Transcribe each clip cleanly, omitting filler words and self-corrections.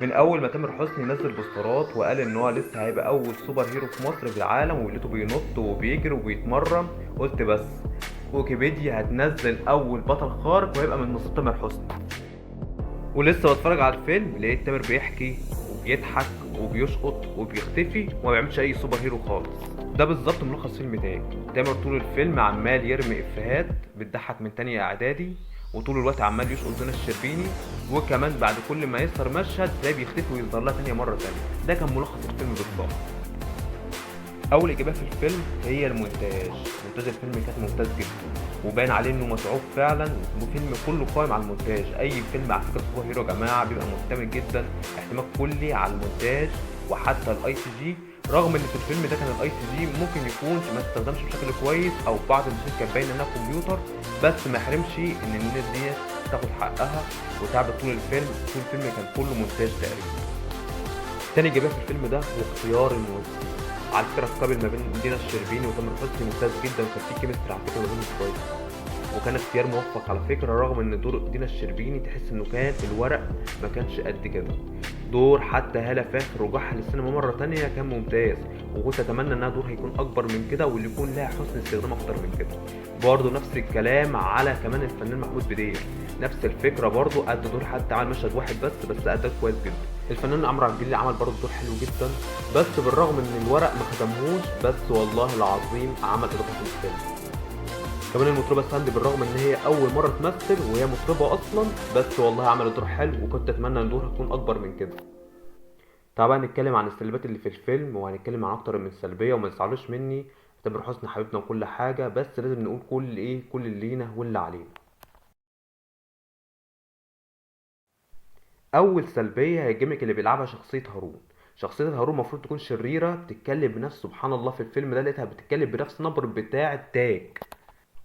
من اول ما تامر حسني نزل بوسترات وقال ان هو لسه هيبقى اول سوبر هيرو في مصر في العالم، ولقيته بينط وبيجري وبيتمرن، قلت بس ويكيبيديا هتنزل اول بطل خارق وهيبقى من نصيب تامر حسني. ولسه بتفرج على الفيلم لقيت تامر بيحكي وبيضحك وبيشقط وبيختفي وما بيعملش اي سوبر هيرو خالص. ده بالظبط ملخص فيلم تاني. تامر طول الفيلم عمال يرمي افيهات بتضحك من تانية اعدادي، وطول الوقت عمال يشقط دينا الشربيني، وكمان بعد كل ما يظهر مشهد تلاقيه بيختفي ويظهر لها تانية مرة تانية. ده كان ملخص الفيلم بالظبط. اول اجابه في الفيلم هي المونتاج. مونتاج الفيلم كان ممتاز جدا وباين عليه انه متعوب فعلا، وفيلم كله قائم على المونتاج. اي فيلم على فكره سوبر هيرو يا جماعه بيبقى معتمد جدا اعتماد كلي على المونتاج وحتى الاي سي جي. رغم ان في الفيلم ده كان الاي سي جي ممكن يكون ما استخدمش بشكل كويس او بعض المشاهد كانت باينه انها كمبيوتر، بس ما يحرمش ان الناس دي تاخد حقها وتعبت طول الفيلم. طول الفيلم كان كله مونتاج تقريبا. تاني إجابة في الفيلم ده هو اختيار الممثلين. على فكرة القابل ما بين دينا الشربيني وتامر حسني ممتاز جدا، وكان في كيمستري على فكرة ما بينهم كويس، وكان اختيار موفق على فكرة. رغم ان دور دينا الشربيني تحس انه كان في الورق ما كانش قد كده. دور حتى هالة فاخر رجوعها للسينما مرة تانية كان ممتاز، وكنت اتمنى انها دور هيكون اكبر من كده واللي يكون لها حسن استخدام اكتر من كده. برضه نفس الكلام على كمان الفنان محمود بدير، نفس الفكرة برضه أدى دور حتى عمل مشهد واحد بس أداه كويس جدا. الفنان عمرو عبد الجليل عمل برضه دور حلو جدا، بس بالرغم ان الورق ما خدمهوش بس والله العظيم عمل اضافة في الفيلم. كمان المطربة ساندي بالرغم ان هي اول مرة تمثل وهي مطربة اصلا، بس والله عملت دور حلو وكنت اتمنى ان دورها يكون اكبر من كده. طبعا هنتكلم عن السلبيات اللي في الفيلم وهنتكلم عن اكتر من سلبية وما تزعلوش مني. تامر حسني حبيبنا وكل حاجة، بس لازم نقول كل اللي لينا واللي علينا. اول سلبيه هي الجيميك اللي بيلعبها شخصيه هارون. شخصيه هارون المفروض تكون شريره بتتكلم بنفس، سبحان الله في الفيلم ده لقيتها بتتكلم بنفس نبره بتاع تاج.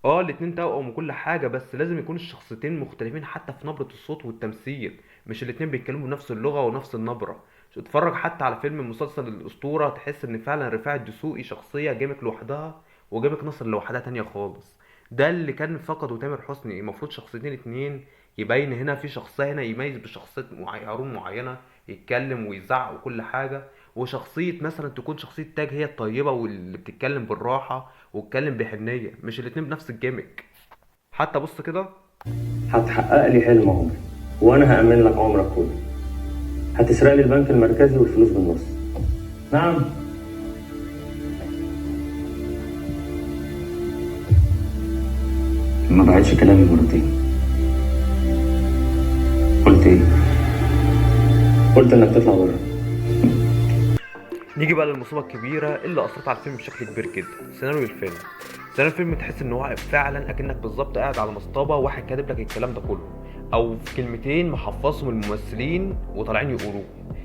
الاتنين توأم وكل حاجه، بس لازم يكون الشخصيتين مختلفين حتى في نبره الصوت والتمثيل، مش الاتنين بيتكلموا بنفس اللغه ونفس النبره. اتفرج حتى على فيلم مسلسل الاسطوره تحس ان فعلا رفاعي الدسوقي شخصيه جيميك لوحدها وجيميك نصر لوحدها تانية خالص. ده اللي كان فقده تامر حسني. المفروض شخصيتين اتنين يبين هنا في شخصيه هنا يميز بشخصيه هارون معينه، يتكلم ويزعق وكل حاجه، وشخصيه مثلا تكون شخصيه تاج هي الطيبه واللي بتتكلم بالراحه واتكلم بحنيه، مش الاتنين بنفس الجيمك. حتى بص كده. هتحقق لي حلم عمري وانا هأمن لك عمرك كله. هتسرق لي البنك المركزي والفلوس بالنص. نعم. ما بعدش كلامي مرتين. قلت ايه؟ قلت انك تطلع بره. نيجي بقى للمصيبه الكبيره اللي اثرت على الفيلم بشكل كبير جدا، سيناريو الفيلم. سيناريو الفيلم تحس ان هو فعلا اكنك بالظبط قاعد على مصطبه واحد كاتب لك الكلام ده كله، او في كلمتين محفظهم الممثلين وطالعين يقولوه.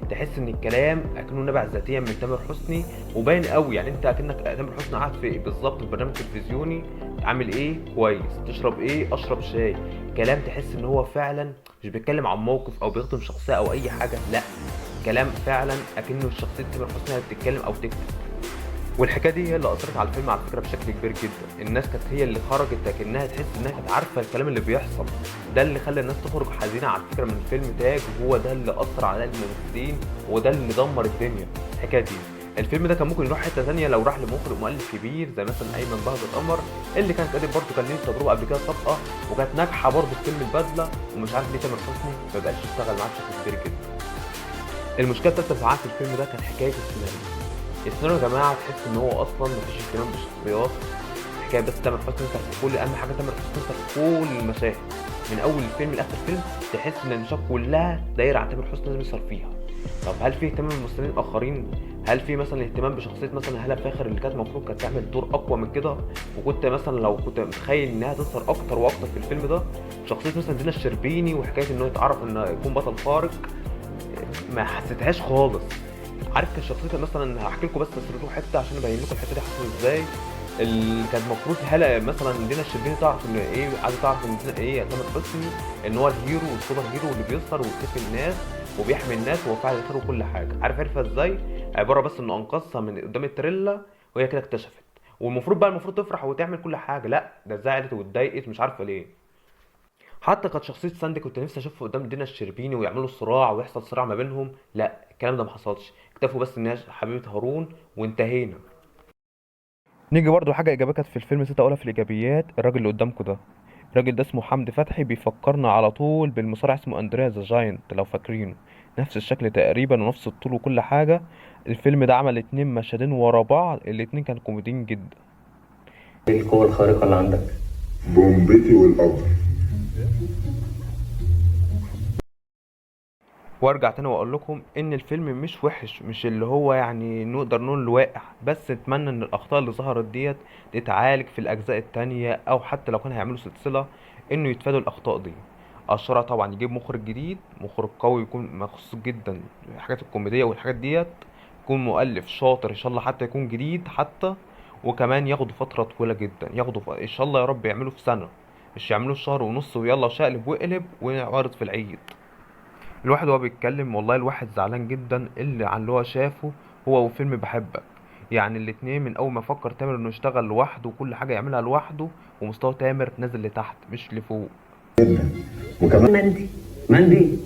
تحس ان الكلام اكنه نبع ذاتيا من تامر حسني وباين قوي، يعني انت اكنك تامر حسني قاعد في بالظبط في برنامج تلفزيوني. عامل ايه؟ كويس. تشرب ايه؟ اشرب شاي. كلام تحس ان هو فعلا مش بيتكلم عن موقف او بيخدم شخصيه او اي حاجه، لا، كلام فعلا اكنه شخصيه تامر حسني اللي بتتكلم او تكتب. والحكايه دي هي اللي اثرت على الفيلم على فكره بشكل كبير جدا. الناس كانت هي اللي خرجت اكنها تحس انها كانت عارفه الكلام اللي بيحصل. ده اللي خلى الناس تخرج حزينه على فكره من فيلم تاج، وهو ده اللي اثر على الممثلين وده اللي دمر الدنيا. الحكايه دي الفيلم ده كان ممكن يروح حته ثانيه لو راح لمخرج مؤلف كبير زي مثلا ايمن بهجت قمر، اللي كانت قادر برضه كان ليه تجربه قبل كده سابقه وكانت ناجحه برضه في فيلم البدله، ومش عارف ليه تامر حسني ما بقاش يشتغل معاه بشكل كبير جدا. المشكله الثالثه معاه في الفيلم ده كان حكايه السيناريو. السيناريو يا جماعه تحس ان هو اصلا مفيش اهتمام بالشخصيات. حكايه بس تامر حسني يظهر في كل، اهم حاجه تامر حسني يظهر في كل المشاهد من اول الفيلم لاخر الفيلم. تحس ان المشاهد كلها دايره على تامر حسني لازم يظهر فيها. طب هل في اهتمام بالممثلين الاخرين؟ هل في مثلا اهتمام بشخصيه مثلا هالة فاخر اللي كانت المفروض كانت تعمل دور اقوى من كده؟ وكنت مثلا لو كنت متخيل انها تظهر اكتر واكتر في الفيلم ده. شخصيه مثلا دينا الشربيني وحكايه انه يتعرف انه يكون بطل خارق، ما حسيتهاش خالص. عارف كان شخصيتها مثلا، هحكي لكم بس تسردوا حته عشان ابين لكم الحته دي حصلت ازاي. اللي كان المفروض هلا مثلا دينا الشربيني تعرف ان ايه، عايزه تعرف ان دينا ايه، تامر حسني ان هو الهيرو والسوبر هيرو اللي بيسهر ويكتفي الناس وبيحمي الناس وهو فاعل الخير وكل حاجه. عارف عرفها ازاي؟ عباره بس انه انقذها من قدام التريلا وهي كده اكتشفت. والمفروض بقى المفروض تفرح وتعمل كل حاجه، لا ده زعلت واتضايقت مش عارفه ليه. حتى كانت شخصيه ساندي كنت نفسي اشوفها قدام دينا الشربيني ويعملوا صراع ويحصل صراع ما بينهم، لا الكلام ده ما حصلش، اكتفوا بس ان هي حبيبه هارون وانتهينا. نيجي برضو لحاجه ايجابيه كانت في الفيلم نسيت اقولها في الايجابيات، الراجل اللي قدامكم ده، الراجل ده اسمه حمدي فتحي، بيفكرنا على طول بالمصارع اسمه اندريا ذا جاينت لو فاكرينه، نفس الشكل تقريبا ونفس الطول وكل حاجه. الفيلم ده عمل 2 مشهدين ورا بعض، الاتنين كانوا كوميديين جدا. ايه القوة الخارقة اللي عندك؟ بومبتي والقدر. وارجع تاني واقول لكم ان الفيلم مش وحش، مش اللي هو يعني نقدر نقول واقع، بس اتمنى ان الاخطاء اللي ظهرت ديت تتعالج في الاجزاء التانية، او حتى لو كان هيعملوا سلسلة انه يتفادوا الاخطاء دي. الشرع طبعا يجيب مخرج جديد، مخرج قوي يكون مخصوص جدا الحاجات الكوميدية والحاجات ديت، يكون مؤلف شاطر ان شاء الله، حتى يكون جديد حتى، وكمان ياخدوا فترة طويلة جدا، ان شاء الله يا رب يعملوا في سنة، مش يعملوا في شهر ونص ويلا شقلب وقلب ونعرض في العيد. الواحد وهو بيتكلم والله الواحد زعلان جدا اللي عن اللي هو شافه هو وفيلم بحبك، يعني الاتنين من اول ما فكر تامر انه يشتغل لوحده وكل حاجة يعملها لوحده، ومستوى تامر نازل لتحت مش لفوق. وكمان مندي. مندي.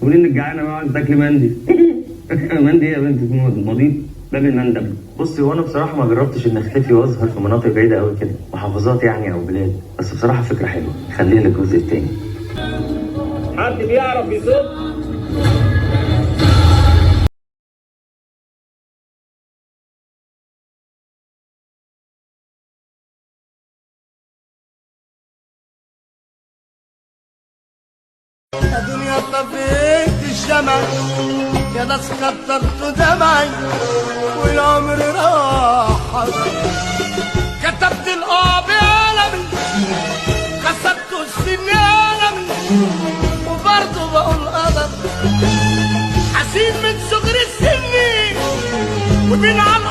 قولي انك جعانة بقى عايز تاكلي مندي. مندي ايه يا بنت مضيف باب المندب. بصي هو انا بصراحة ما جربتش ان اختفي واظهر في مناطق بعيدة قوي كده، محافظات يعني او بلاد، بس بصراحة فكرة حلوة، خليها للجزء التاني. حد بيعرف يصد؟ يا دنيا طفيت الشمع، يا ناس كترت دمعي والعمر راح، كتبت القاب عالمي، خسرت السن عالمي، وبرضه بقول قدر حسين من صغر السن ومن على